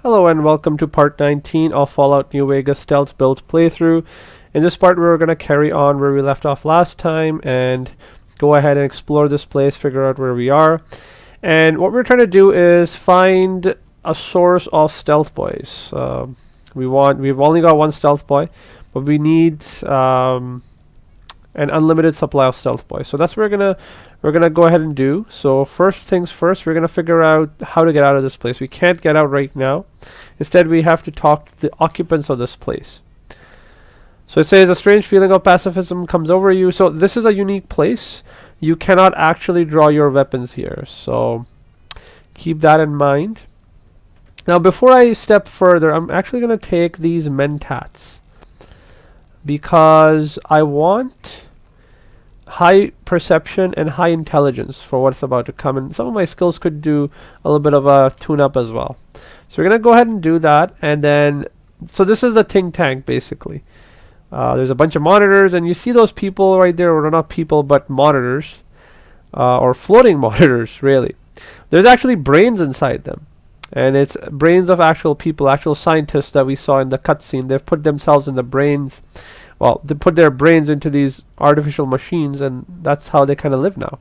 Hello and welcome to part 19 of Fallout New Vegas Stealth Build playthrough. In this part we're going to carry on where we left off last time and go ahead and explore this place, figure out where we are. And what we're trying to do is find a source of stealth boys. We've only got one stealth boy, but we need an unlimited supply of stealth boys. So that's what we're gonna go ahead and do. So first things first, we're gonna figure out how to get out of this place. We can't get out right now. Instead, we have to talk to the occupants of this place. So it says a strange feeling of pacifism comes over you. So this is a unique place. You cannot actually draw your weapons here. So keep that in mind. Now, before I step further, I'm actually gonna take these mentats because I want high perception and high intelligence for what's about to come, and some of my skills could do a little bit of a tune-up as well. So we're gonna go ahead and do that, and then so this is the think tank basically. There's a bunch of monitors, and you see those people right there, or not people but monitors, or floating monitors really. There's actually brains inside them, and it's brains of actual people, actual scientists that we saw in the cutscene. They've put themselves in the brains. Well, they put their brains into these artificial machines, and that's how they kind of live now.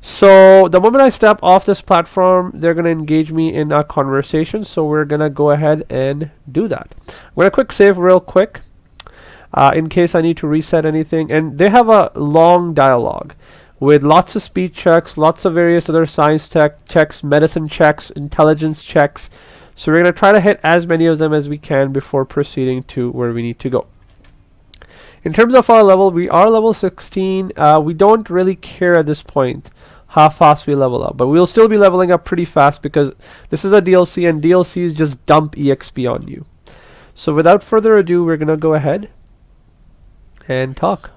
So the moment I step off this platform, they're going to engage me in a conversation. So we're going to go ahead and do that. I'm going to quick save real quick in case I need to reset anything. And they have a long dialogue with lots of speed checks, lots of various other science checks, medicine checks, intelligence checks. So we're going to try to hit as many of them as we can before proceeding to where we need to go. In terms of our level, we are level 16. We don't really care at this point how fast we level up, but we'll still be leveling up pretty fast because this is a DLC, and DLCs just dump EXP on you. So without further ado, we're going to go ahead and talk.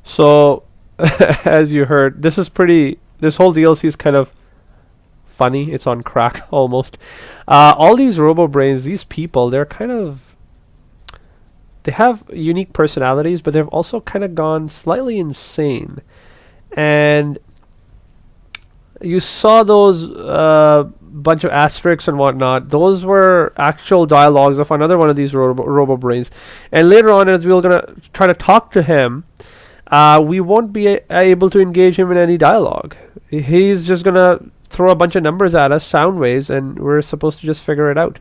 So, as you heard, this whole DLC is kind of funny. It's on crack, almost. All these robo-brains, these people, they have unique personalities, but they've also kind of gone slightly insane. And you saw those bunch of asterisks and whatnot. Those were actual dialogues of another one of these robo-brains. And later on, as we're going to try to talk to him, we won't be able to engage him in any dialogue. He's just going to throw a bunch of numbers at us, sound waves, and we're supposed to just figure it out.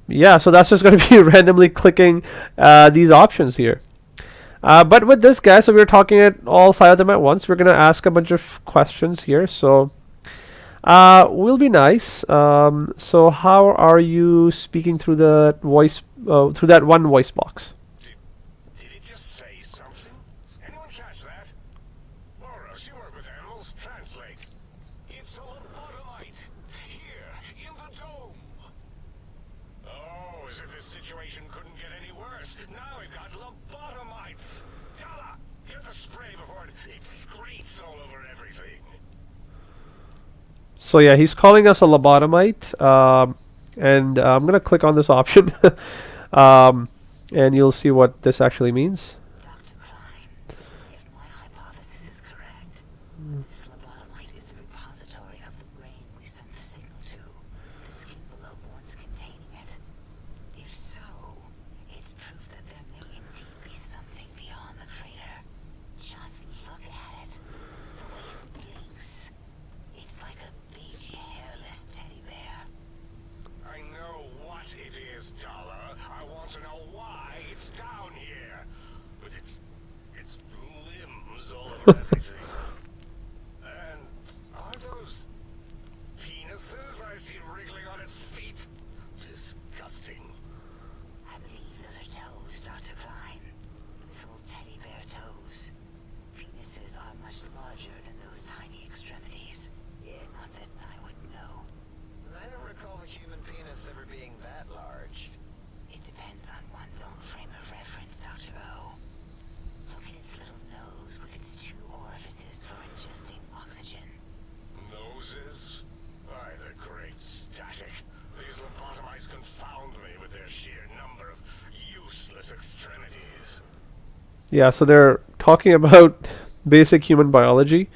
Yeah, so that's just going to be randomly clicking these options here. But with this guy, so we're talking at all 5 of them at once. We're going to ask a bunch of questions here. So we'll be nice. So how are you speaking through the voice, through that one voice box? So yeah, he's calling us a lobotomite, and I'm gonna click on this option, and you'll see what this actually means. Yeah, so they're talking about basic human biology.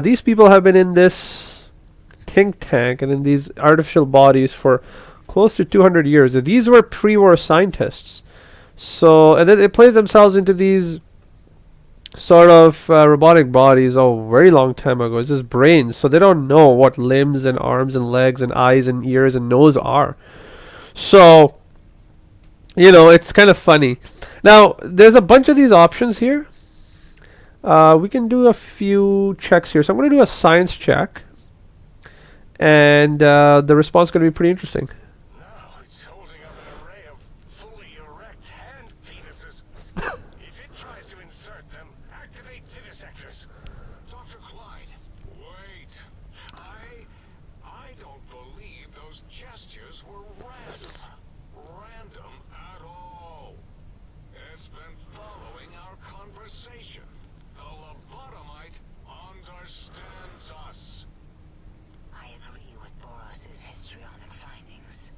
These people have been in this think tank and in these artificial bodies for close to 200 years. These were pre-war scientists. So, and then they place themselves into these sort of robotic bodies a very long time ago. It's just brains. So they don't know what limbs and arms and legs and eyes and ears and nose are. So, it's kind of funny. Now, there's a bunch of these options here. We can do a few checks here. So I'm going to do a science check. And the response is going to be pretty interesting. Now it's holding up an array of fully erect hand penises. If it tries to insert them, activate vivisectors. Dr. Klein, wait. I don't believe those gestures were random. Random at all. It's been following our conversation. The lobotomite understands us. I agree with Boros's histrionic findings.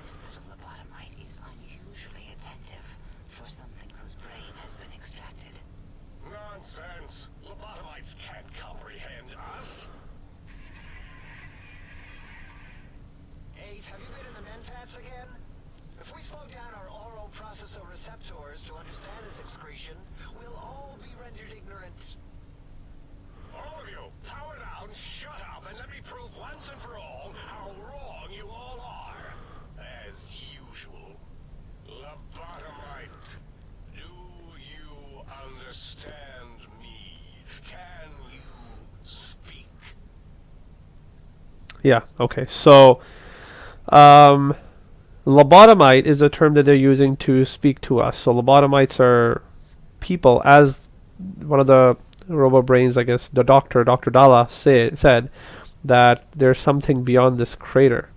This little lobotomite is unusually attentive for something whose brain has been extracted. Nonsense! Lobotomites can't comprehend us. Ace, have you been in the mentats again? If we slow down our oral processor receptors to understand this excretion, we'll all be rendered ignorant. All of you, power down, shut up, and let me prove once and for all how wrong you all are. As usual. Lobotomite, do you understand me? Can you speak? Yeah, okay. So, lobotomite is a term that they're using to speak to us. So lobotomites are people, as one of the robo-brains, I guess, Dr. Dalla said that there's something beyond this crater.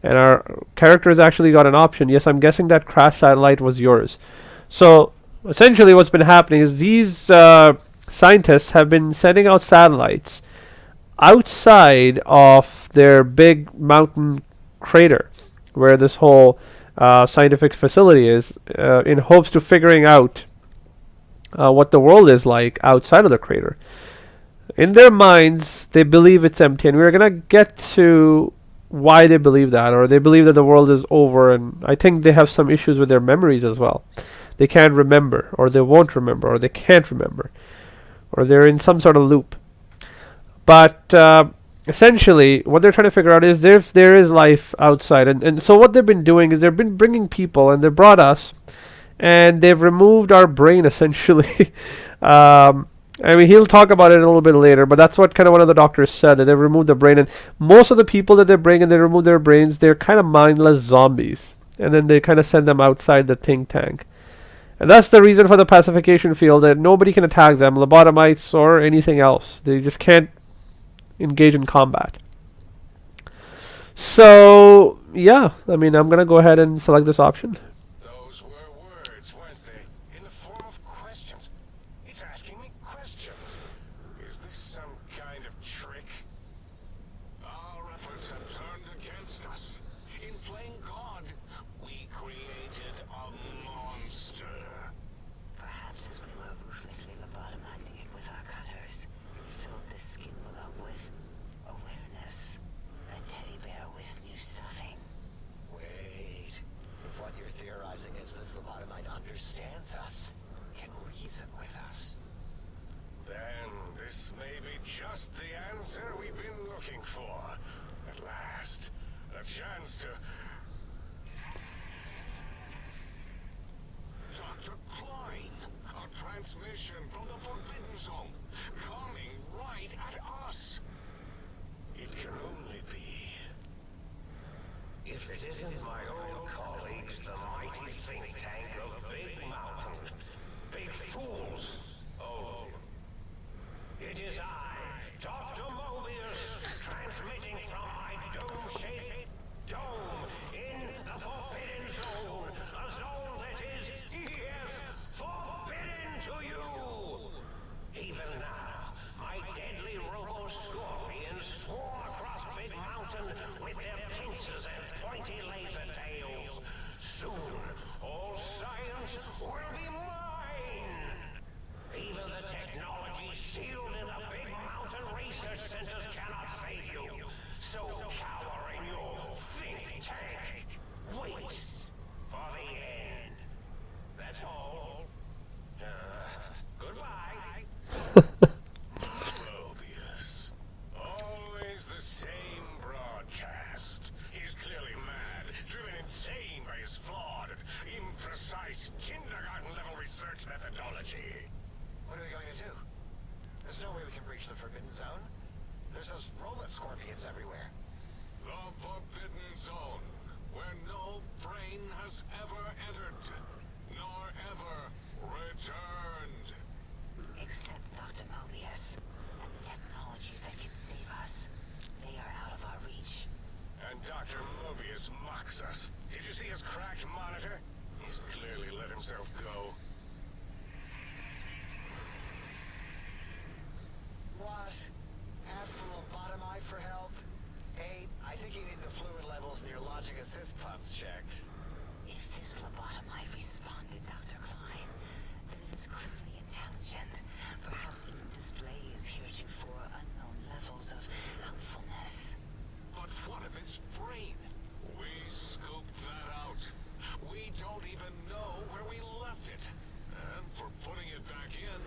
And our character's actually got an option. Yes, I'm guessing that crash satellite was yours. So essentially what's been happening is these scientists have been sending out satellites outside of their big mountain crater where this whole scientific facility is, in hopes to figuring out what the world is like outside of the crater. In their minds, they believe it's empty, and we're going to get to why they believe that, or they believe that the world is over, and I think they have some issues with their memories as well. They can't remember, or they won't remember, or they can't remember, or they're in some sort of loop. But essentially, what they're trying to figure out is if there is life outside. And so what they've been doing is they've been bringing people, and they've brought us, and they've removed our brain, essentially. I mean, he'll talk about it a little bit later, but that's what kind of one of the doctors said, that they've removed the brain. And most of the people that they bring and they remove their brains, they're kind of mindless zombies. And then they kind of send them outside the think tank. And that's the reason for the pacification field, that nobody can attack them, lobotomites or anything else. They just can't engage in combat. So, yeah, I mean, I'm going to go ahead and select this option. Those were words, weren't they? In the form of questions. It's asking me questions. Is this some kind of trick? Our efforts have turned against us. In playing God, we created a monster. Perhaps as we were ruthlessly lobotomizing it with our cutters, we filled this skin up with awareness. A teddy bear with new stuffing. Wait. If what you're theorizing is this lobotomite understands us, can reason with us. Then this may be just the answer we've been looking for. At last, a chance to... Dr. Klein, a transmission from the Forbidden Zone, coming right at us. It can only be... If it isn't my old colleagues, the mighty think tank of Big Mountain. Big fools. Oh. It is I, Dr. Mobius, transmitting from my dome-shaped dome in the Forbidden Zone. A zone that is, yes, forbidden to you. Even now, my deadly robo-scorpions swarm across Big Mountain with their pincers and pointy laser tails. Soon, all technology. What are we going to do? There's no way we can breach the Forbidden Zone. There's those robot scorpions everywhere. The Forbidden Zone, where no brain has ever entered, nor ever returned. Except Dr. Mobius and the technologies that can save us. They are out of our reach. And Dr. Mobius mocks us. Did you see his cracked monitor? He's clearly let himself go. What? Ask the lobotomy for help? Hey, I think you need the fluid levels in your logic assist pumps checked. If this lobotomite responded, Dr. Klein, then it is clearly intelligent. Perhaps even displays heretofore unknown levels of helpfulness. But what of its brain? We scooped that out. We don't even know where we left it. And for putting it back in,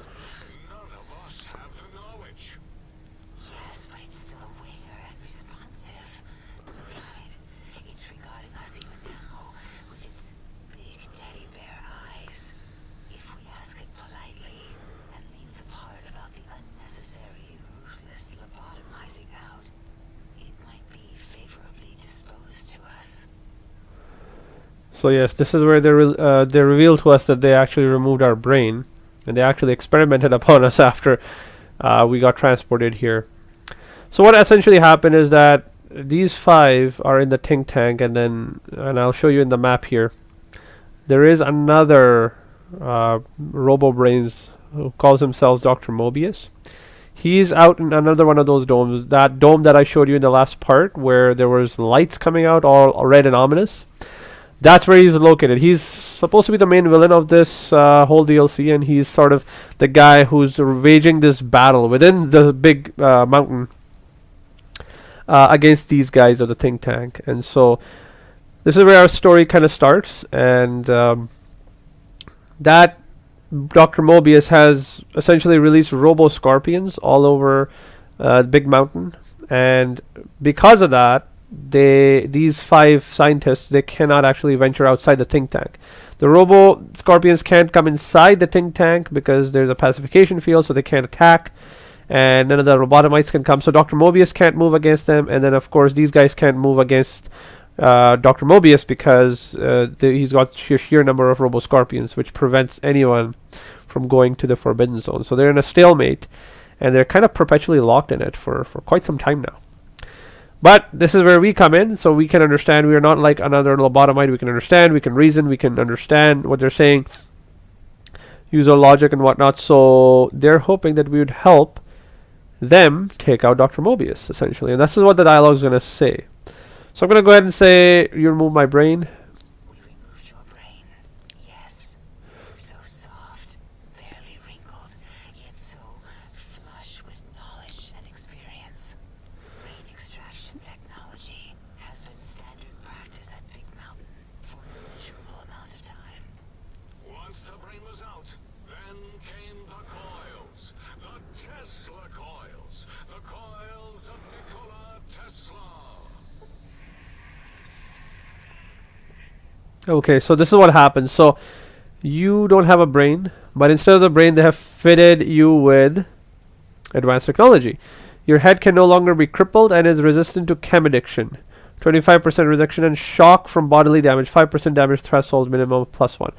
none of us have the knowledge. Yes, but it's still aware and responsive. Look at it. It's regarding us even now with its big teddy bear eyes. If we ask it politely and leave the part about the unnecessary, ruthless lobotomizing out, it might be favorably disposed to us. So yes, this is where they reveal to us that they actually removed our brain, and they actually experimented upon us after we got transported here. So what essentially happened is that these 5 are in the think tank, and I'll show you in the map here. There is another Robo-Brains who calls himself Dr. Mobius. He's out in another one of those domes. That dome that I showed you in the last part, where there was lights coming out, all red and ominous. That's where he's located. He's supposed to be the main villain of this whole DLC, and he's sort of the guy who's waging this battle within the big mountain against these guys of the think tank. And so this is where our story kind of starts, and that Dr. Mobius has essentially released robo-scorpions all over the big mountain, and because of that, these 5 scientists, they cannot actually venture outside the think tank. The robo scorpions can't come inside the think tank because there's a pacification field, so they can't attack, and none of the robotomites can come. So Dr. Mobius can't move against them, and then of course these guys can't move against Dr. Mobius because he's got sheer number of robo scorpions, which prevents anyone from going to the Forbidden Zone. So they're in a stalemate, and they're kind of perpetually locked in it for quite some time now. But this is where we come in, so we can understand. We are not like another lobotomite. We can understand, we can reason, we can understand what they're saying, use our logic and whatnot. So they're hoping that we would help them take out Dr. Mobius, essentially. And this is what the dialogue is going to say. So I'm going to go ahead and say, you remove my brain. We removed your brain. Yes. So soft, barely wrinkled, yet so flush with knowledge and experience. Brain extraction technology has been standard practice at Big Mountain for an immeasurable amount of time. Once the brain was out, then came the coils. The Tesla coils. The coils of Nikola Tesla. Okay, so this is what happens. So you don't have a brain, but instead of the brain, they have fitted you with advanced technology. Your head can no longer be crippled and is resistant to chem addiction. 25% reduction and shock from bodily damage. 5% damage threshold minimum of +1.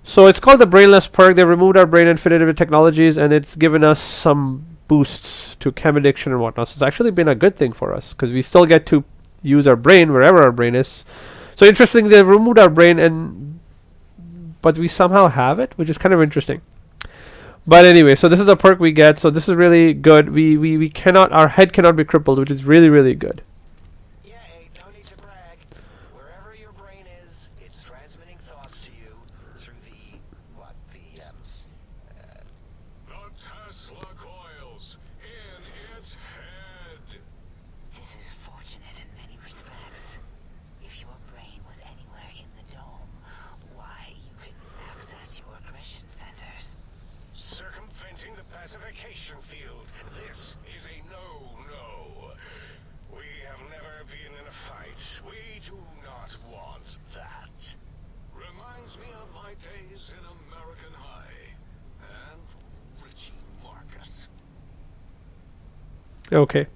So it's called the Brainless perk. They removed our brain and fitted it with technologies, and it's given us some boosts to chem addiction and whatnot. So it's actually been a good thing for us because we still get to use our brain wherever our brain is. So interesting, they've removed our brain, but we somehow have it, which is kind of interesting. But anyway, so this is the perk we get. So this is really good. We cannot, our head cannot be crippled, which is really, really good. Yay, no need to brag. Wherever your brain is, it's transmitting thoughts to you through the Tesla coils in its head. This is fortunate in many respects. If your brain was anywhere in the dome, why, you could access your aggression centers. Circumventing the pacification field. This is a no-no. We Okay.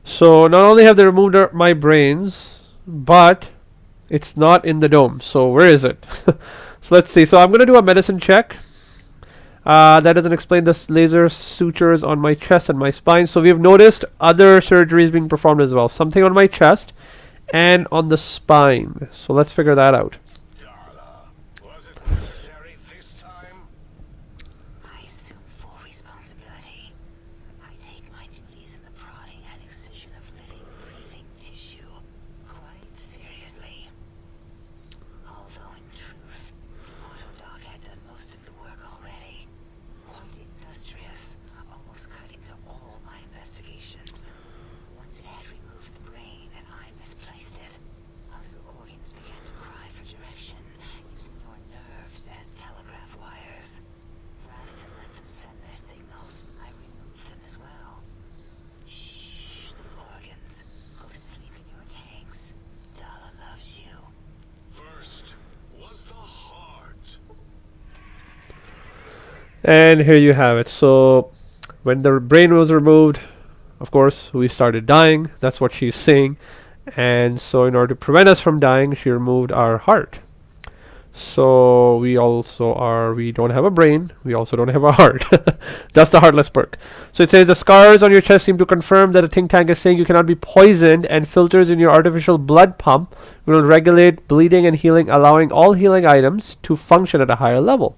So not only have they removed my brains, but it's not in the dome. So where is it? So let's see. So I'm gonna do a medicine check. That doesn't explain the laser sutures on my chest and my spine. So we've noticed other surgeries being performed as well. Something on my chest and on the spine. So let's figure that out. Darla, was it necessary this time? I assume full responsibility. I take my duties in the prodding and excision of living, breathing tissue quite seriously. Although in truth, the autodoc had done most of the work already. Quite industrious, almost cut into all my investigations. Once it had removed the brain and I misplaced it, other organs began to cry for direction, using your nerves as telegraph wires. Rather than let them send their signals, I removed them as well. Shh, the organs. Go to sleep in your tanks. Dala loves you. First was the heart. And here you have it. So when the brain was removed, of course, we started dying. That's what she's saying. And so in order to prevent us from dying, she removed our heart. So we don't have a brain. We also don't have a heart. That's the heartless perk. So it says the scars on your chest seem to confirm that a think tank is saying you cannot be poisoned, and filters in your artificial blood pump will regulate bleeding and healing, allowing all healing items to function at a higher level.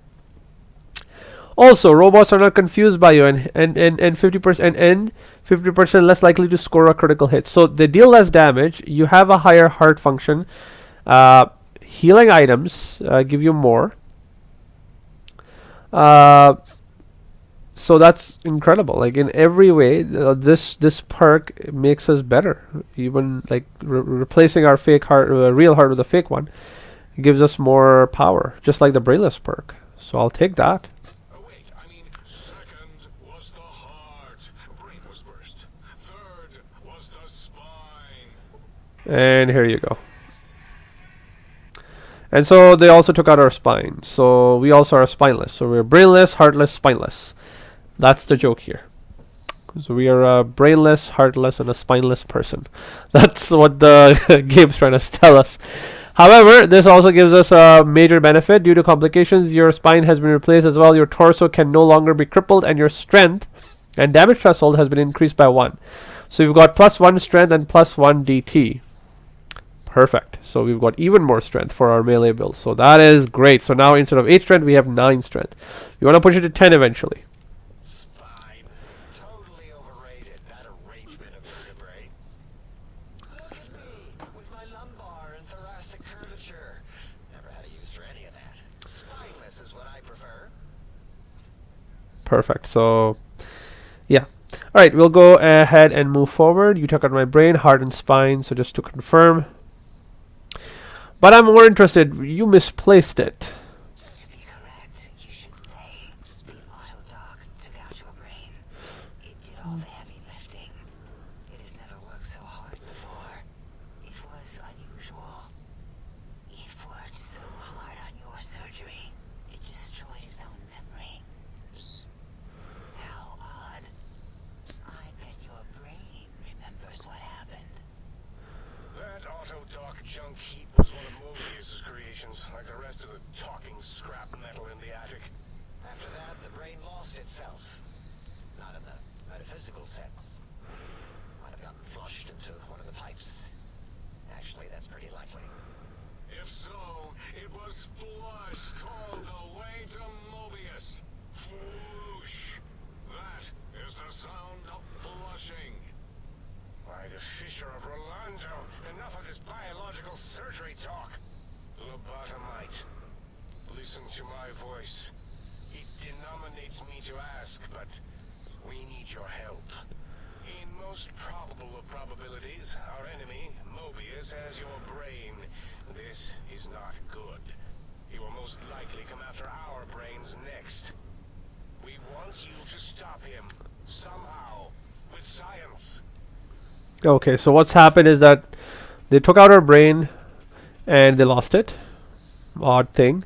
Also, robots are not confused by you and 50% less likely to score a critical hit. So they deal less damage. You have a higher heart function. Healing items give you more. So that's incredible. Like in every way, this perk makes us better. Even like replacing our fake heart, real heart with a fake one, gives us more power. Just like the brainless perk. So I'll take that. Oh wait, I mean, second was the heart. Brain was first. Third was the spine. And here you go. And so they also took out our spine. So we also are spineless. So we're brainless, heartless, spineless. That's the joke here. So we are a brainless, heartless, and a spineless person. That's what the game's trying to tell us. However, this also gives us a major benefit. Due to complications, your spine has been replaced as well. Your torso can no longer be crippled, and your strength and damage threshold has been increased by 1. So you've got +1 strength and +1 DT. Perfect. So we've got even more strength for our melee build. So that is great. So now instead of 8 strength, we have 9 strength. You want to push it to 10 eventually. Spine. Totally overrated. That arrangement of vertebrae. Look at me, with my lumbar and thoracic curvature. Never had a use for any of that. Spineless is what I prefer. Perfect. So, yeah. All right, we'll go ahead and move forward. You took out my brain, heart, and spine. So just to confirm. But I'm more interested. You misplaced it. To be correct, you should say the autodoc took out your brain. It did all the heavy lifting. It has never worked so hard before. It was unusual. It worked so hard on your surgery, it destroyed its own memory. How odd. I bet your brain remembers what happened. That autodoc junk heap was one of Mobius's creations, like the rest of the talking scrap metal in the attic. After that, the brain lost itself. Not in the metaphysical sense. Might have gotten flushed into one of the pipes. Actually, that's pretty likely. If so, it was flushed all the way to Mobius. Flush. That is the sound of flushing. By the Fisher of Rolando, enough of this biological surgery talk. Lobotomite, listen to my voice. It denominates me to ask, but we need your help. In most probable of probabilities, our enemy, Mobius, has your brain. This is not good. He will most likely come after our brains next. We want you to stop him, somehow, with science. Okay, so what's happened is that they took out our brain and they lost it. Odd thing.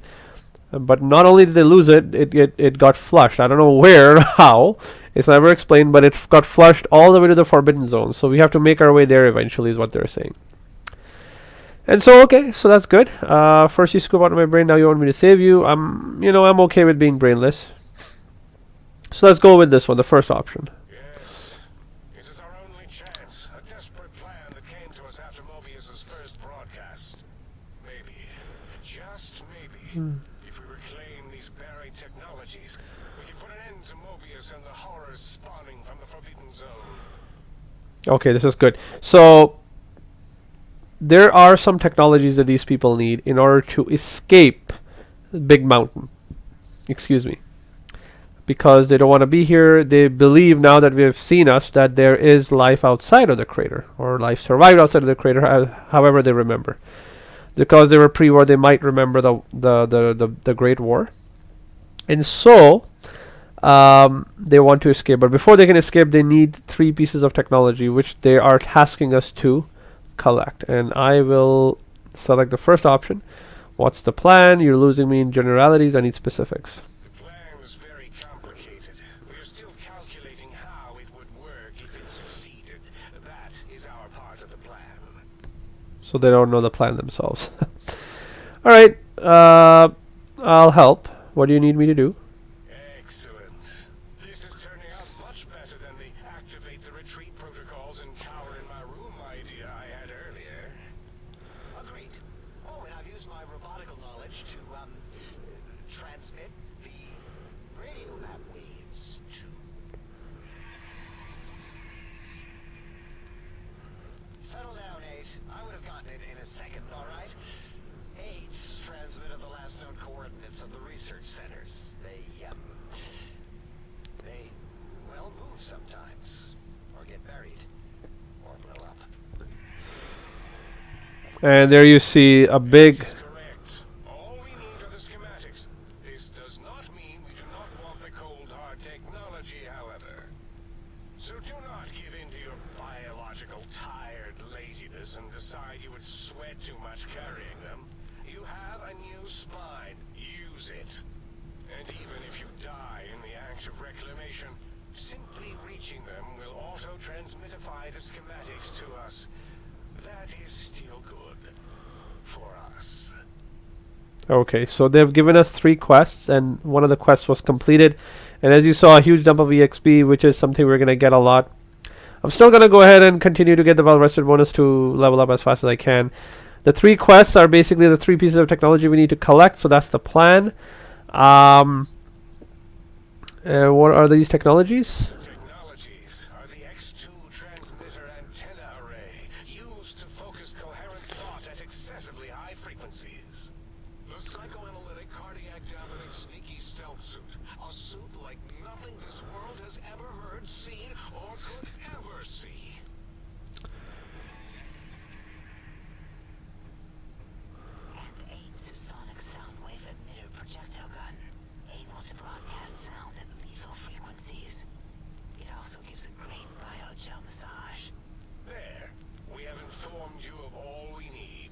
But not only did they lose it, it got flushed. I don't know where, how. It's never explained, but it got flushed all the way to the Forbidden Zone. So we have to make our way there eventually, is what they're saying. And so, okay, so that's good. First you scoop out of my brain, now you want me to save you. I'm okay with being brainless. So let's go with this one, the first option. Yes, it is our only chance. A desperate plan that came to us after Mobius's first broadcast. Maybe, just maybe, if we reclaim these buried technologies, we can put an end to Mobius and the horrors spawning from the Forbidden Zone. Okay, this is good. So there are some technologies that these people need in order to escape Big Mountain. Excuse me. Because they don't want to be here. They believe, now that we have seen us, that there is life outside of the crater, or life survived outside of the crater, however they remember. Because they were pre-war, they might remember the Great War. And so they want to escape. But before they can escape, they need 3 pieces of technology, which they are tasking us to collect. And I will select the first option. What's the plan? You're losing me in generalities. I need specifics. The plan is very complicated. We are still calculating how it would work if it succeeded. That is our part of the plan. So they don't know the plan themselves. All right. I'll help. What do you need me to do? Excellent. This is turning out much better than the activate the retreat protocols and cower in my room idea I had earlier. Agreed. Oh, and I've used my robotical knowledge to transmit the radio map waves to. Settle down, 8. I would have gotten it in a second, all right? 8's transmitted the last known coordinates of the research centers. They, well, move sometimes, or get buried, or blow up. And there you see a big... This is correct. All we need are the schematics. This does not mean we do not want the cold hard technology, however. So do not give in to your biological tired laziness and decide you would sweat too much carrying them. You have a new spine. Use it. And even if you die in the act of reclamation, simply reaching them will auto-transmitify the schematics to us. That is still good for us. Okay, so they've given us 3 quests, and one of the quests was completed. And as you saw, a huge dump of EXP, which is something we're going to get a lot. I'm still going to go ahead and continue to get the well-rested bonus to level up as fast as I can. The 3 quests are basically the 3 pieces of technology we need to collect, so that's the plan. What are these technologies? Technologies are the X2 transmitter antenna array, used to focus coherent thought at excessively high frequencies. The psychoanalytic cardiac dominant sneaky stealth suit. A suit like nothing this world has ever heard, seen, or could ever see. And 8's sonic sound wave emitter projectile gun, able to broadcast sound at lethal frequencies. It also gives a great biogel massage. There, we have informed you of all we need.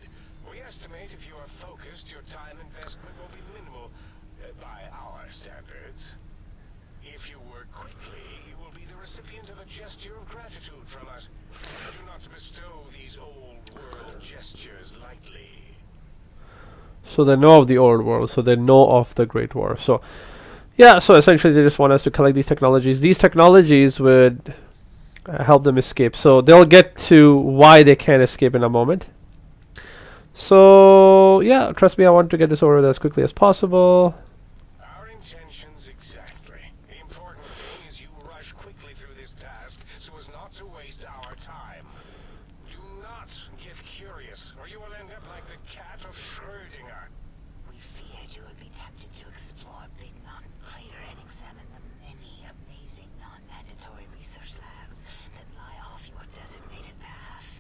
We estimate if you are focused, your time investment will be minimal, by our standards. If you work quickly, you will be the recipient of a gesture of gratitude from us. We do not bestow these old world gestures lightly. So they know of the old world, so they know of the Great War. So, yeah, so essentially they just want us to collect these technologies. These technologies would help them escape. So they'll get to why they can't escape in a moment. So, yeah, trust me, I want to get this over with as quickly as possible. Our intentions exactly. The important thing is you rush quickly through this task so as not to waste our time. Do not get curious, or you will end up like the cat of Schrödinger. We feared you would be tempted to explore Big Mountain Crater and examine the many amazing non-mandatory research labs that lie off your designated path.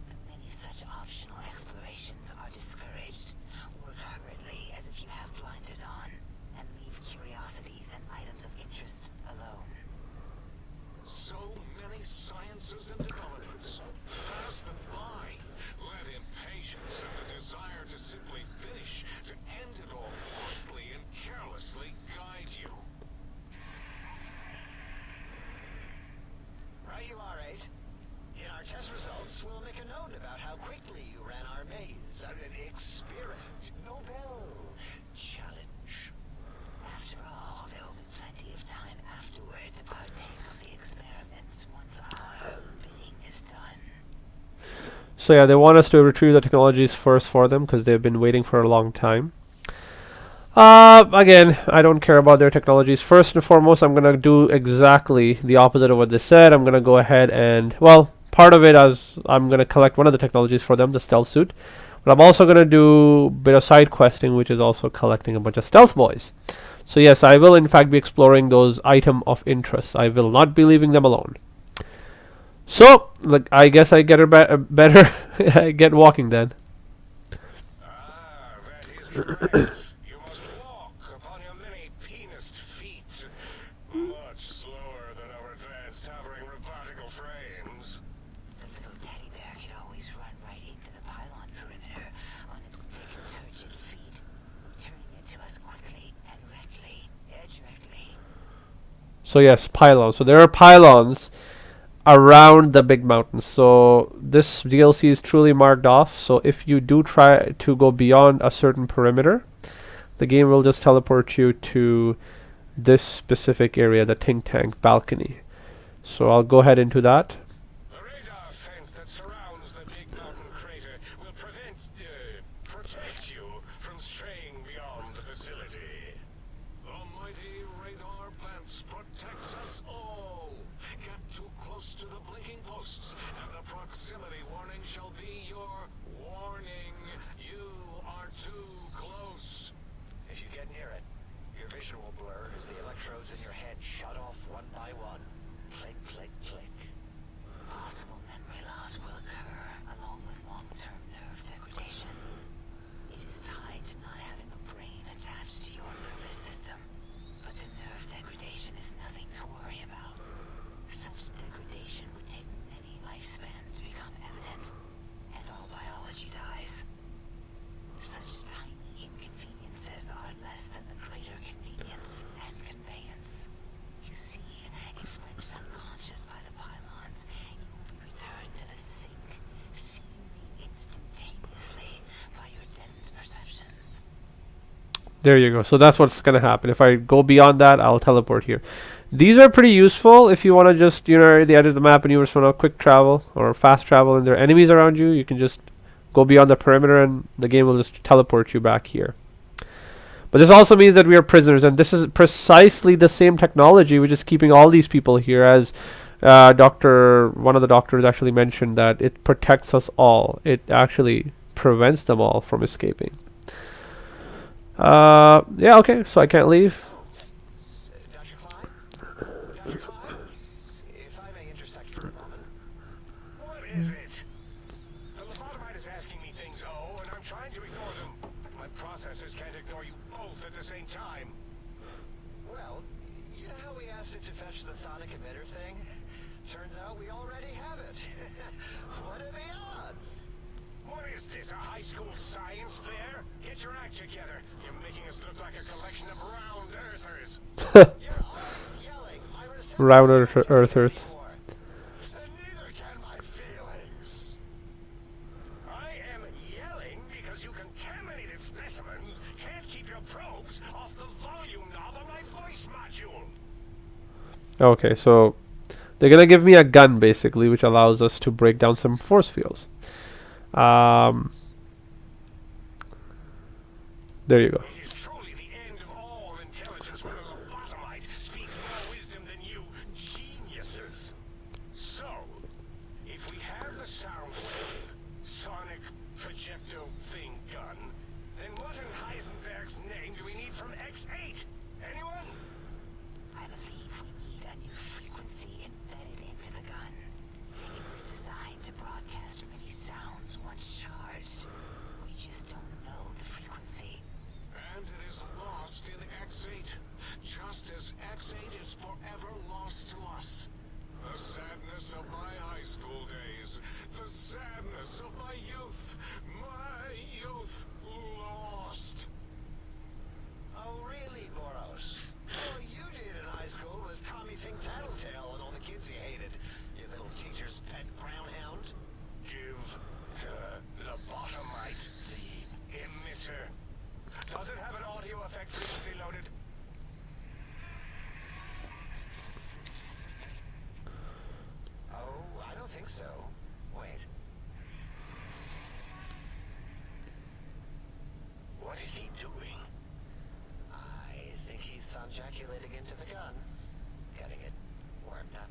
But many such optional explorations are discouraged. Work hurriedly as if you have blinders on, and leave curiosities and items of interest alone. So many sciences and developments. Pass them by. Let impatience and the desire to simply finish, to end it all quickly and It's an experiment. Nobel challenge. After all, there will be plenty of time afterward to partake of the experiments once our bidding is done. So yeah, they want us to retrieve the technologies first for them because they've been waiting for a long time. Again, I don't care about their technologies. First and foremost, I'm gonna do exactly the opposite of what they said. I'm gonna go ahead and, well, part of it as I'm gonna collect one of the technologies for them, the stealth suit. But I'm also gonna do a bit of side questing, which is also collecting a bunch of stealth boys. So yes, I will in fact be exploring those item of interest. I will not be leaving them alone. So, like, I guess I get her better I get walking then. Ah, that is correct. You must walk upon your many penised feet, much slower than our advanced hovering robotical frames. The little teddy bear could always run right into the pylon perimeter on its thick, turgid feet, turning it to us quickly and directly. So yes, pylons. So there are pylons around the big mountains. So this DLC is truly marked off. So if you do try to go beyond a certain perimeter, the game will just teleport you to this specific area, the think tank balcony. So I'll go ahead into that. The radar fence that surrounds the big mountain crater will protect you from straying beyond the facility. The mighty radar fence protects us all. Get too close to the blinking posts, and the proximity warning shall be your warning. You are too close. If you get near it, your vision will blur as the electrodes in your head shut off one by one. Click, click, click. Possible memory loss will occur along with long-term nerve degradation. It is tied to not having a brain attached to your nervous system, but the nerve degradation is nothing to worry about. Such degradation would take many lifespans to become evident, and all biology dies. Such tiny inconveniences are less than the greater convenience and conveyance. You see, if rendered unconscious by the pylons, you will be returned to the sink, seemingly instantaneously by your deadened perceptions. There you go. So that's what's going to happen. If I go beyond that, I'll teleport here. These are pretty useful if you want to just, at the edge of the map and you just want to quick travel or fast travel and there are enemies around you. You can just go beyond the perimeter and the game will just teleport you back here. But this also means that we are prisoners, and this is precisely the same technology which is keeping all these people here, as one of the doctors actually mentioned that it protects us all. It actually prevents them all from escaping. Yeah, okay, so I can't leave. Dr. Klein? Dr. Klein? If I may intersect for a moment. What is it? The lobotomite is asking me things, and I'm trying to ignore them. My processors can't ignore you both at the same time. Well, you know how we asked it to fetch the sonic emitter thing? Turns out we already have it. What are the odds? What is this, a high school science fair? Get your act together. You're making us look like a collection of round earthers. You're always yelling. My receptors Round don't work earthers. anymore. And neither can my feelings. I am yelling because you contaminated specimens can't keep your probes off the volume knob on my voice module. Okay, so they're going to give me a gun, basically, which allows us to break down some force fields. There you go. It is truly the end of all intelligence when a lobotomite speaks more wisdom than you geniuses. So, if we have the sound wave, sonic projecto thing gun, then what in Heisenberg's name do we need from X8? Anyone? I believe we need a new frequency embedded into the gun. It was designed to broadcast many sounds once charged. We just don't know the frequency. And What is he doing? I think he's sonjaculating into the gun. Getting it warmed up.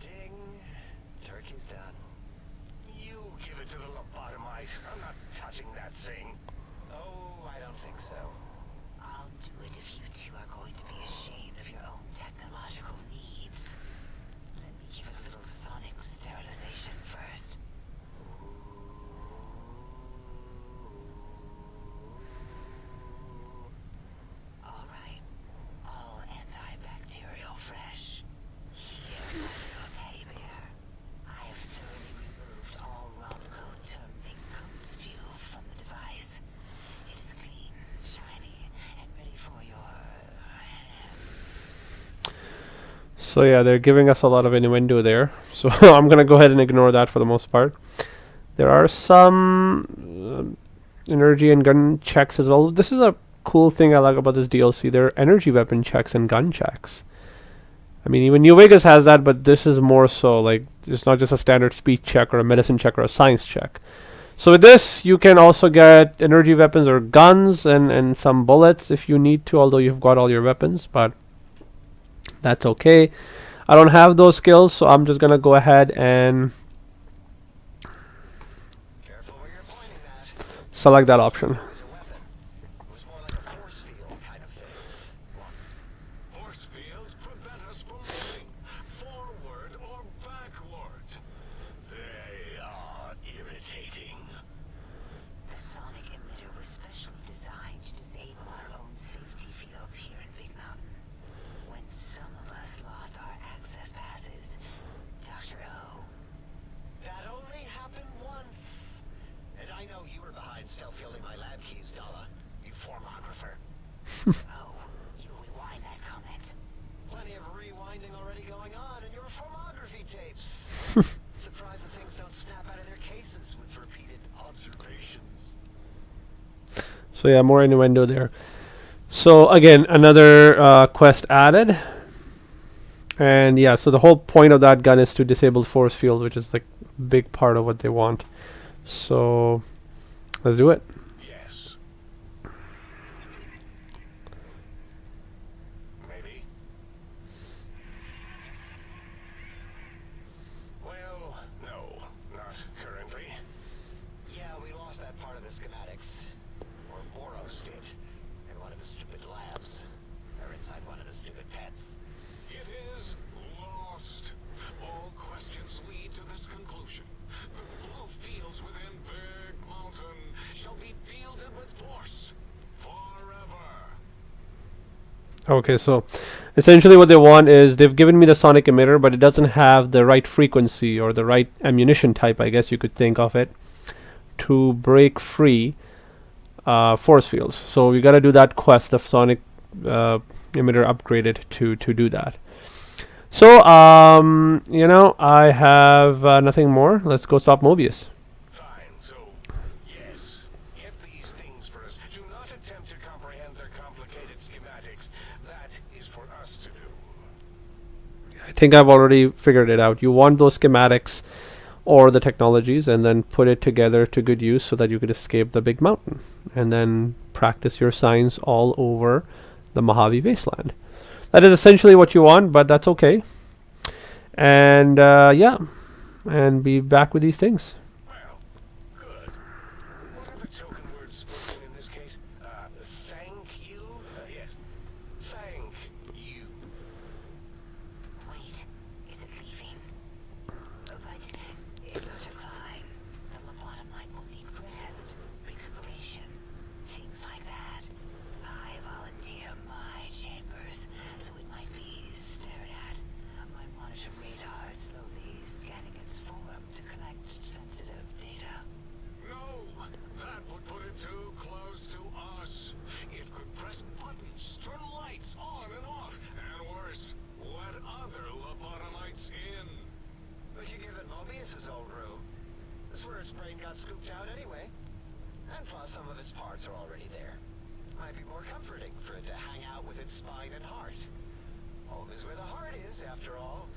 Ding. Turkey's done. You give it to the lobotomite. I'm not touching that thing. Oh, I don't think so. I'll do it if you two are going to be ashamed of your own technological needs. Let me give it a little sonic sterilization first. All right. All antibacterial fresh. Here, my little teddy bear. I have thoroughly removed all Romco terming coat spew from the device. It is clean, shiny, and ready for your hands. So yeah, they're giving us a lot of innuendo there. So I'm gonna go ahead and ignore that for the most part. There are some energy and gun checks as well. This is a cool thing I like about this DLC. There are energy weapon checks and gun checks. I mean, even New Vegas has that, but this is more so like it's not just a standard speed check or a medicine check or a science check. So with this, you can also get energy weapons or guns and some bullets if you need to, although you've got all your weapons, but that's okay. I don't have those skills, so I'm just gonna go ahead and Careful where you're pointing that. select that option. It was a weapon. It was more like a force field kind of thing. Once. Force fields prevent us from moving forward or backward. They are irritating. The sonic emitter was specially designed to disable our own safety fields here in Big Mountain. When some of us lost our access passes, Dr. O, That only happened once. And I know you were behind stealth fielding my lab keys, Dala. You formographer. oh, you rewind that comment. Plenty of rewinding already going on in your formography tapes. Surprised that things don't snap out of their cases with repeated observations. So yeah, more innuendo there. So again, another quest added. And yeah, so the whole point of that gun is to disable force field, which is like a big part of what they want. So let's do it. Yes. Maybe. Well, no, not currently. Yeah, we lost that part of the schematics. Or Boros did. In one of the stupid labs. Or inside one of the stupid pets. It is lost. All questions lead to this conclusion. The blue fields within Big Mountain shall be fielded with force forever. Okay, so essentially what they want is they've given me the sonic emitter, but it doesn't have the right frequency or the right ammunition type, I guess you could think of it, to break free force fields. So we got to do that quest, the sonic emitter upgraded to do that. So you know, I have nothing more. Let's go stop Mobius. Fine, so, yes. Get these things for us. Do not attempt to comprehend their complicated schematics. That is for us to do. I think I've already figured it out. You want those schematics or the technologies and then put it together to good use so that you could escape the big mountain and then practice your science all over the Mojave wasteland. That is essentially what you want, but that's okay. And yeah, and be back with these things. Well, good. What are the token words spoken in this case? Thank you? Yes. Thank you. Wait, is it leaving? But in order to climb, the lobotomite will need rest, recuperation, things like that. I volunteer my chambers, so it might be stared at. My monitor radar is slowly scanning its form to collect sensitive data. No! That would put it too close to us. It could press buttons, turn lights on and off, and worse, let other lobotomites in. We could give it Mobius's old room. That's where its brain got scooped out anyway. And plus, some of its parts are already there. Might be more comforting for it to hang out with its spine and heart. Home is where the heart is, after all.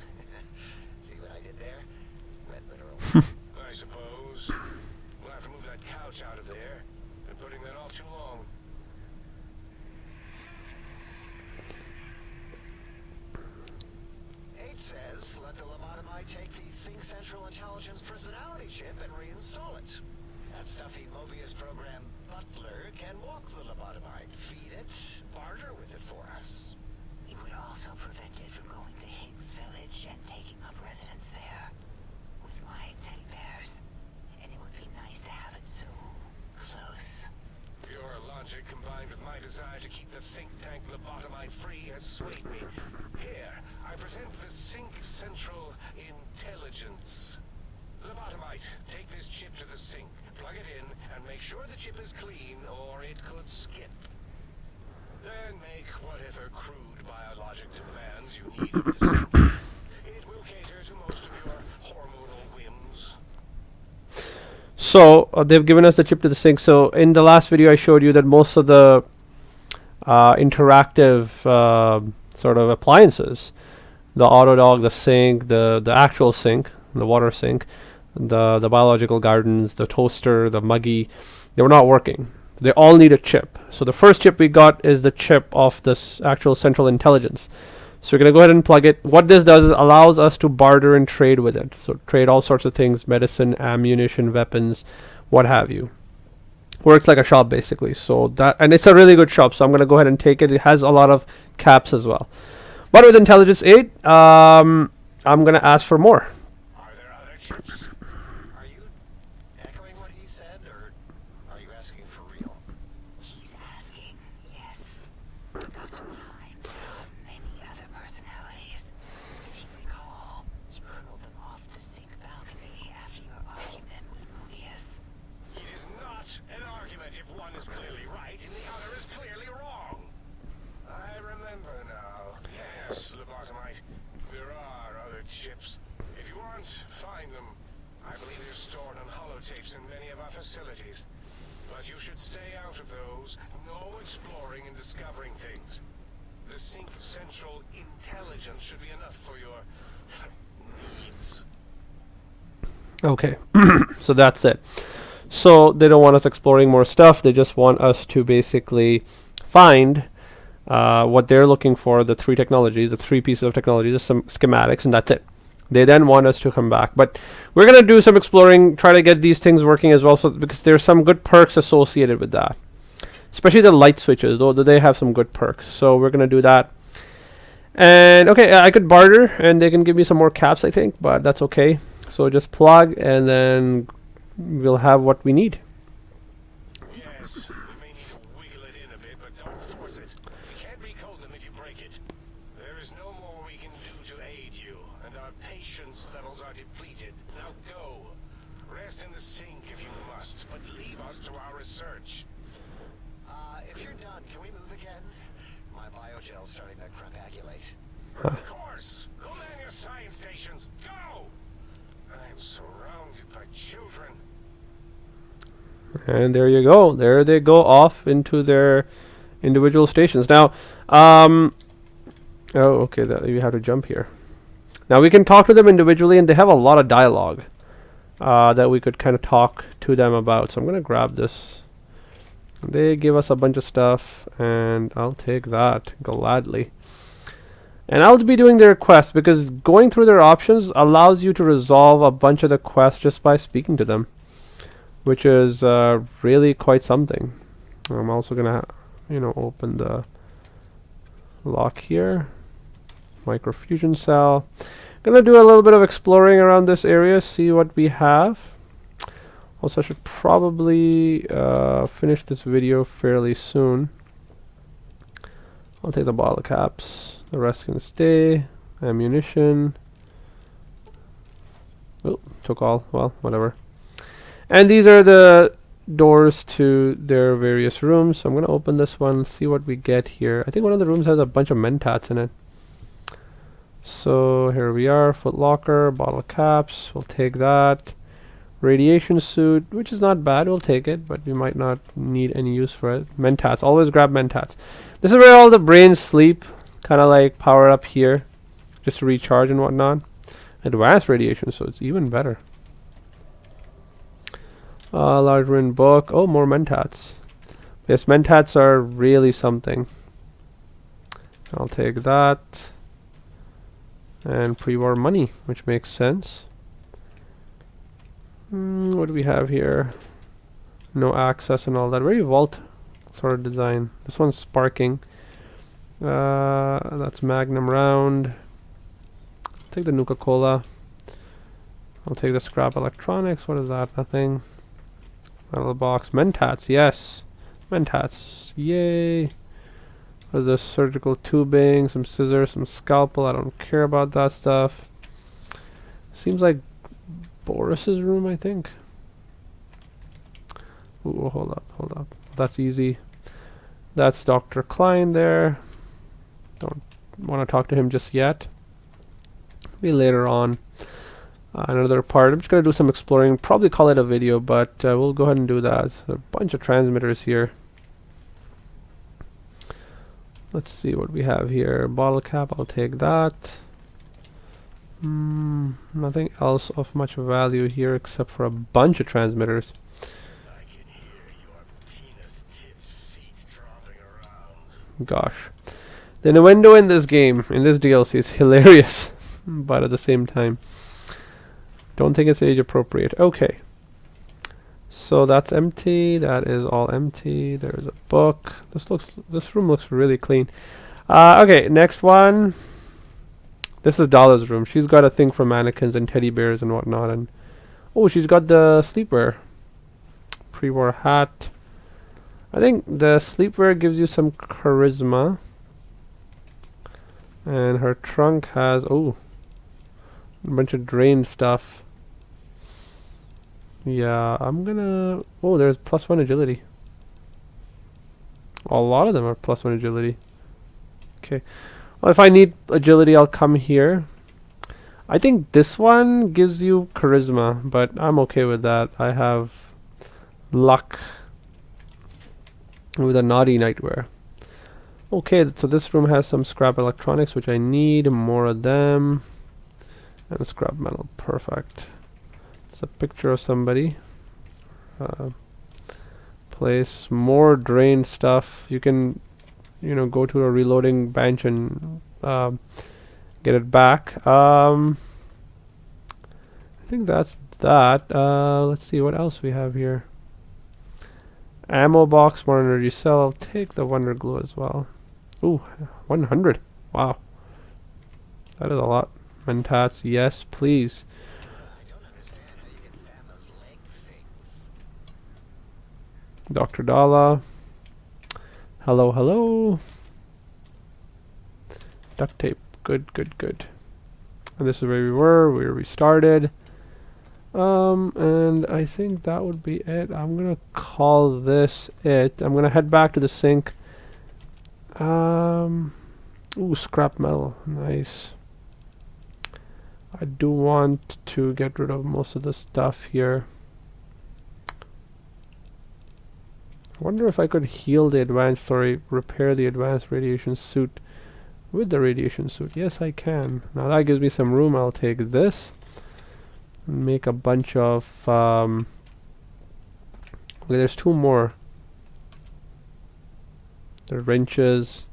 See what I did there? Read literal. I suppose. We'll have to move that couch out of there. Been putting that off too long. Eight says let the lobotomite take the Sync Central Intelligence personality chip and reinstall it. That stuffy Mobius program butler can walk the lobotomite, feed it, barter with it for us. It would also prevent it from going to Higgs Village and taking up residence there with my teddy bears. And it would be nice to have it so close. Your logic combined with my desire to keep the think tank lobotomite free has swayed me. Here, I present the Sync Central Intelligence. Lobotomite, take this chip to the sink, plug it in, and make sure the chip is clean, or it could skip. Then make whatever crude biologic demands you need of the sync. It will cater to most of your hormonal whims. So they've given us the chip to the sink. So in the last video I showed you that most of the interactive sort of appliances, the auto dog, the sink, the actual sink, the water sink, the biological gardens, the toaster, the muggy, they were not working. They all need a chip. So the first chip we got is the chip of this actual central intelligence. So we're going to go ahead and plug it. What this does is allows us to barter and trade with it. So trade all sorts of things, medicine, ammunition, weapons, what have you. Works like a shop basically. So that, and it's a really good shop. So I'm going to go ahead and take it. It has a lot of caps as well. But with Intelligence 8, I'm going to ask for more. Are there other chips? Are you echoing what he said, or are you asking for real? He's asking, yes. Dr. Klein had many other personalities. If you recall, you hurled them off the sink balcony after your argument with Mobius. It is not an argument if one is clearly right and the other is clearly wrong. I remember now. Yes, lobotomite. There are other chips. If you want, find them. I believe they're stored on holotapes in many of our facilities. But you should stay out of those. No exploring and discovering things. The Sync Central Intelligence should be enough for your needs. Okay, so that's it. So they don't want us exploring more stuff. They just want us to basically find what they're looking for, the three technologies, the three pieces of technology, just some schematics, and that's it. They then want us to come back. But we're going to do some exploring, try to get these things working as well, so because there's some good perks associated with that. Especially the light switches, though they have some good perks. So we're going to do that. And okay, I could barter, and they can give me some more caps, I think, but that's okay. So just plug, and then we'll have what we need. Yes, we may need to wiggle it in a bit, but don't force it. You can't recode them if you break it. There is no more we can do to aid you, and our patience levels are depleted. Now go. Rest in the sink if you must, but leave us to our research. If you're done, can we move again? My biogel's starting to crapulate. Of course. Go man your science stations. Go! I'm surrounded by children. And there you go. There they go off into their individual stations. Now, oh, okay, you have to jump here. Now we can talk to them individually, and they have a lot of dialogue that we could kind of talk to them about. So I'm going to grab this. They give us a bunch of stuff, and I'll take that gladly. And I'll be doing their quests, because going through their options allows you to resolve a bunch of the quests just by speaking to them, which is really quite something. I'm also gonna, open the lock here. Microfusion cell. Gonna do a little bit of exploring around this area, see what we have. Also, I should probably finish this video fairly soon. I'll take the bottle caps. The rest can stay. Ammunition. Oh, took all. Well, whatever. And these are the doors to their various rooms. So I'm going to open this one, see what we get here. I think one of the rooms has a bunch of mentats in it. So here we are. Foot locker, bottle caps. We'll take that. Radiation suit, which is not bad. We'll take it, but we might not need any use for it. Mentats. Always grab mentats. This is where all the brains sleep. Kind of like power up here, just to recharge and whatnot. advanced radiation, so it's even better. Large wind book. Oh, more mentats. Yes, mentats are really something. I'll take that. And pre-war money, which makes sense. What do we have here? No access and all that. Very vault sort of design. This one's sparking. That's Magnum round. Take the Nuka-Cola. I'll take the scrap electronics. What is that? Nothing. Metal box. Mentats, yes. Mentats. Yay. What is this? Surgical tubing, some scissors, some scalpel. I don't care about that stuff. Seems like Boris's room, I think. Ooh, hold up. That's easy. That's Dr. Klein there. Don't want to talk to him just yet. Maybe later on. Another part. I'm just going to do some exploring. Probably call it a video, but we'll go ahead and do that. A bunch of transmitters here. Let's see what we have here. Bottle cap, I'll take that. Nothing else of much value here except for a bunch of transmitters. I can hear your penis-tipped feet dropping around. Gosh. The innuendo in this game, in this DLC, is hilarious. But at the same time, don't think it's age appropriate. Okay. So that's empty. That is all empty. There's a book. This room looks really clean. Okay, next one. This is Dala's room. She's got a thing for mannequins and teddy bears and whatnot. And oh, she's got the sleepwear. Pre-war hat. I think the sleepwear gives you some charisma. And her trunk has a bunch of drained stuff. Yeah, I'm gonna... Oh, there's +1 agility. A lot of them are +1 agility. Okay. Well, if I need agility, I'll come here. I think this one gives you charisma, but I'm okay with that. I have luck with a naughty nightwear. Okay, so this room has some scrap electronics, which I need. More of them. And scrap metal. Perfect. It's a picture of somebody. Place more drained stuff. You can, go to a reloading bench and get it back. I think that's that. Let's see what else we have here. Ammo box, more energy cell. I'll take the Wonder Glue as well. Ooh, 100. Wow. That is a lot. Mentats, yes, please. Dr. Dala. Hello, hello. Duct tape. Good, good, good. And this is where we were, where we started. And I think that would be it. I'm gonna call this it. I'm gonna head back to the sink. Ooh, scrap metal. Nice. I do want to get rid of most of the stuff here. I wonder if I could heal the repair the advanced radiation suit with the radiation suit. Yes, I can. Now that gives me some room. I'll take this and make a bunch of okay, there's 2 more. The wrenches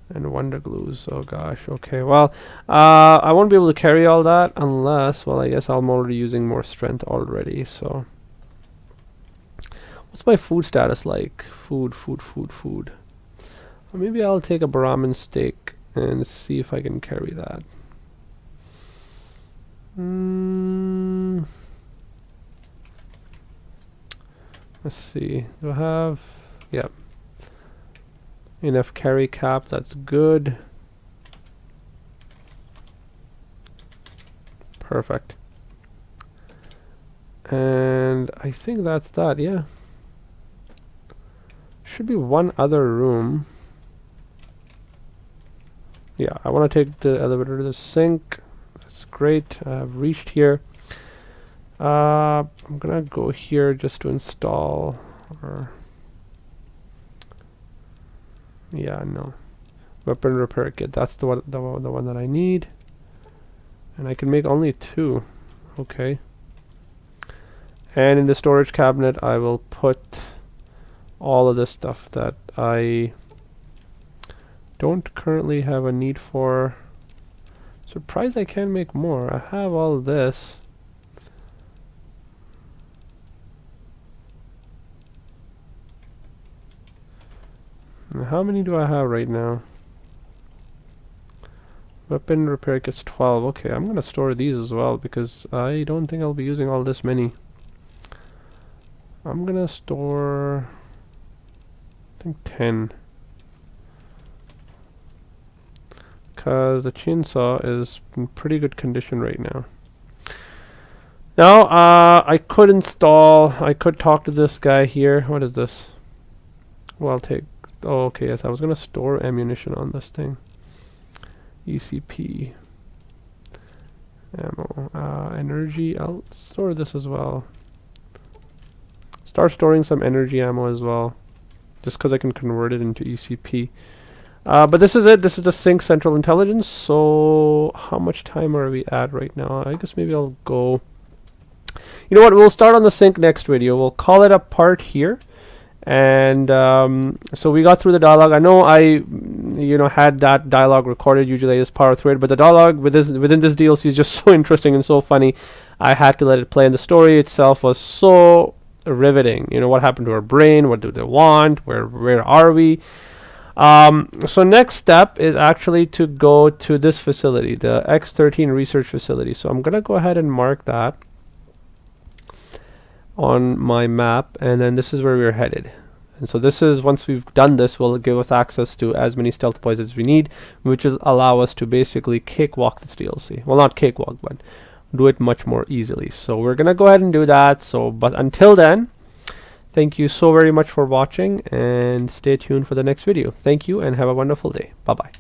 and wonder glues. Oh gosh. Okay, well, I won't be able to carry all that unless, well, I guess I'm already using more strength already, so what's my food status like? Food. Or maybe I'll take a Brahmin steak and see if I can carry that. Let's see. Do I have... Yep. Enough carry cap. That's good. Perfect. And I think that's that, yeah. Should be one other room. Yeah, I want to take the elevator to the sink. That's great. I've reached here. I'm gonna go here just to install. Yeah, no. Weapon repair kit. That's the one that I need. And I can make only 2. Okay. And in the storage cabinet, I will put all of this stuff that I don't currently have a need for. Surprised I can't make more. I have all of this. Now, how many do I have right now? Weapon repair kits 12. Okay, I'm gonna store these as well because I don't think I'll be using all this many. I'm gonna store, I think, 10. Because the chainsaw is in pretty good condition right now. Now, I could talk to this guy here. What is this? Well, I'll take, oh, okay, yes, I was gonna store ammunition on this thing. ECP. Ammo. Energy, I'll store this as well. Start storing some energy ammo as well. Just because I can convert it into ECP. But this is it. This is the sync central intelligence. So how much time are we at right now? I guess maybe I'll go. You know what? We'll start on the sync next video. We'll call it a part here. And so we got through the dialogue. I know I, had that dialogue recorded. Usually I just power through it, but the dialogue within this DLC is just so interesting and so funny. I had to let it play, and the story itself was so riveting. What happened to our brain? What do they want? Where are we? So next step is actually to go to this facility, the X13 research facility. So I'm gonna go ahead and mark that on my map, and then this is where we're headed. And so this is, once we've done this, will give us access to as many stealth points as we need, which will allow us to basically cakewalk this DLC. Well, not cakewalk, but do it much more easily. So we're gonna go ahead and do that. So, but until then, thank you so very much for watching, and stay tuned for the next video. Thank you and have a wonderful day. Bye bye.